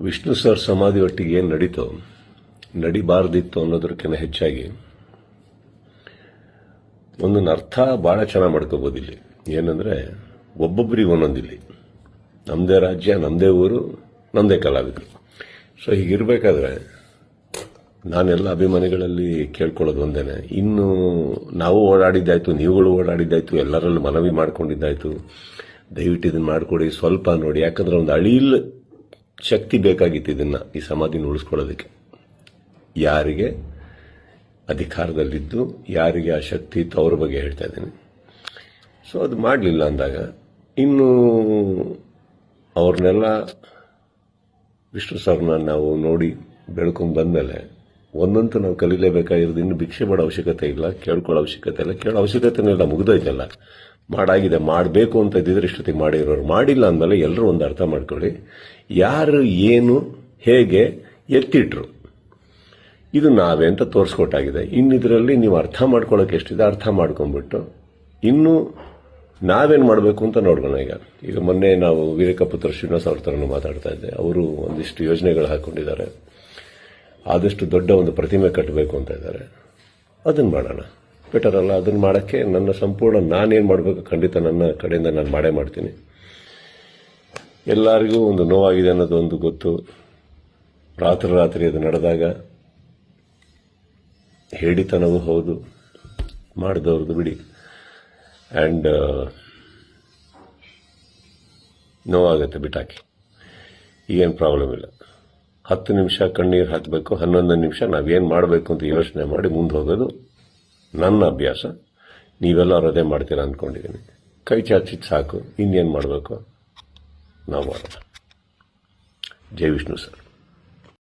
Vishnu sir ಸಮಾಧಿ ಒಟ್ಟಿಗೆ ಏನು ನಡೀತೋ ನಡಿಬಾರ್ದಿತ್ತು ಅನ್ನೋದಕ್ಕಿಂತ ಹೆಚ್ಚಾಗಿ ಒಂದೊಂದು ಅರ್ಥ ಭಾಳ ಚೆನ್ನಾಗಿ ಮಾಡ್ಕೋಬೋದು ಇಲ್ಲಿ. ಏನಂದ್ರೆ ಒಬ್ಬೊಬ್ಬರಿಗೆ ಒಂದೊಂದಿಲ್ಲಿ ನಮ್ಮದೇ ರಾಜ್ಯ, ನಮ್ಮದೇ ಊರು, ನಮ್ಮದೇ ಕಲಾವಿದರು. ಸೊ ಹೀಗಿರಬೇಕಾದ್ರೆ ನಾನೆಲ್ಲ ಅಭಿಮಾನಿಗಳಲ್ಲಿ ಕೇಳ್ಕೊಳ್ಳೋದು ಒಂದೇನೆ, ಇನ್ನು ನಾವು ಓಡಾಡಿದ್ದಾಯ್ತು, ನೀವುಗಳು ಓಡಾಡಿದ್ದಾಯ್ತು, ಎಲ್ಲರಲ್ಲೂ ಮನವಿ ಮಾಡ್ಕೊಂಡಿದ್ದಾಯ್ತು, ದಯವಿಟ್ಟು ಇದನ್ನು ಮಾಡಿಕೊಡಿ, ಸ್ವಲ್ಪ ನೋಡಿ. ಯಾಕಂದ್ರೆ ಒಂದು ಅಳಿಲ್ ಶಕ್ತಿ ಬೇಕಾಗಿತ್ತು ಇದನ್ನ ಈ ಸಮಾಧಿನ ಉಳಿಸ್ಕೊಳ್ಳೋದಕ್ಕೆ. ಯಾರಿಗೆ ಅಧಿಕಾರದಲ್ಲಿದ್ದು ಯಾರಿಗೆ ಆ ಶಕ್ತಿ ಇತ್ತು ಅವ್ರ ಬಗ್ಗೆ ಹೇಳ್ತಾ ಇದ್ದೀನಿ. ಸೊ ಅದು ಮಾಡಲಿಲ್ಲ ಅಂದಾಗ ಇನ್ನು ಅವ್ರನ್ನೆಲ್ಲ ವಿಷ್ಣು ಸರ್ನ ನಾವು ನೋಡಿ ಬೆಳ್ಕೊಂಡು ಬಂದಮೇಲೆ ಒಂದಂತೂ ನಾವು ಕಲೀಲೇಬೇಕಾಗಿರೋದು. ಇನ್ನು ಭಿಕ್ಷೆ ಮಾಡೋ ಅವಶ್ಯಕತೆ ಇಲ್ಲ, ಕೇಳ್ಕೊಳ್ಳೋ ಅವಶ್ಯಕತೆ ಇಲ್ಲ, ಕೇಳೋ ಅವಶ್ಯಕತೆನೂ ಇಲ್ಲ, ಮುಗಿದೋಯ್ತಲ್ಲ. ಮಾಡಾಗಿದೆ, ಮಾಡಬೇಕು ಅಂತ ಇದ್ದಿದ್ರೆ ಇಷ್ಟೊತ್ತಿಗೆ ಮಾಡಿರೋರು. ಮಾಡಿಲ್ಲ ಅಂದಮೇಲೆ ಎಲ್ಲರೂ ಒಂದು ಅರ್ಥ ಮಾಡ್ಕೊಳ್ಳಿ, ಯಾರು ಏನು ಹೇಗೆ ಎತ್ತಿಟ್ರು ಇದು ನಾವೇ ಅಂತ ತೋರಿಸ್ಕೊಟ್ಟಾಗಿದೆ. ಇನ್ನಿದ್ರಲ್ಲಿ ನೀವು ಅರ್ಥ ಮಾಡ್ಕೊಳ್ಳೋಕೆ ಎಷ್ಟಿದೆ ಅರ್ಥ ಮಾಡ್ಕೊಂಡ್ಬಿಟ್ಟು ಇನ್ನು ನಾವೇನು ಮಾಡಬೇಕು ಅಂತ ನೋಡೋಣ. ಈಗ ಮೊನ್ನೆ ನಾವು ವೀರಕಪುತ್ರ ಶ್ರೀನಿವಾಸ ಅವ್ರ ಥರನೂ ಮಾತಾಡ್ತಾ ಇದ್ದೆ. ಅವರು ಒಂದಿಷ್ಟು ಯೋಜನೆಗಳು ಹಾಕೊಂಡಿದ್ದಾರೆ, ಆದಷ್ಟು ದೊಡ್ಡ ಒಂದು ಪ್ರತಿಮೆ ಕಟ್ಟಬೇಕು ಅಂತ ಇದ್ದಾರೆ. ಅದನ್ನು ಮಾಡೋಣ, ಬೆಟರ್ ಅಲ್ಲ? ಅದನ್ನು ಮಾಡೋಕ್ಕೆ ನನ್ನ ಸಂಪೂರ್ಣ ನಾನೇನು ಮಾಡಬೇಕು ಖಂಡಿತ ನನ್ನ ಕಡೆಯಿಂದ ನಾನು ಮಾಡೇ ಮಾಡ್ತೀನಿ. ಎಲ್ಲರಿಗೂ ಒಂದು ನೋವಾಗಿದೆ ಅನ್ನೋದು ಒಂದು ಗೊತ್ತು. ರಾತ್ರಿ ಅದು ನಡೆದಾಗ ಹೇಳಿತನವೂ ಹೌದು, ಮಾಡಿದವ್ರದ್ದು ಬಿಡಿ. ಆ್ಯಂಡ್ ನೋವಾಗತ್ತೆ, ಬಿಟ್ಟಾಕಿ, ಈಗೇನು ಪ್ರಾಬ್ಲಮ್ ಇಲ್ಲ. 10 ನಿಮಿಷ ಕಣ್ಣೀರು ಹಾಕಬೇಕು, 11 ನಿಮಿಷ ನಾವೇನು ಮಾಡಬೇಕು ಅಂತ ಯೋಚನೆ ಮಾಡಿ ಮುಂದೆ ಹೋಗೋದು ನನ್ನ ಅಭ್ಯಾಸ. ನೀವೆಲ್ಲರೂ ಅದೇ ಮಾಡ್ತೀರಾ ಅಂದ್ಕೊಂಡಿದ್ದೀನಿ. ಕೈ ಚಾಚಿದ್ದು ಸಾಕು, ಇನ್ನೇನು ಮಾಡಬೇಕು ನಾವು ಮಾಡೋಣ. ಜೈ ವಿಷ್ಣು ಸರ್.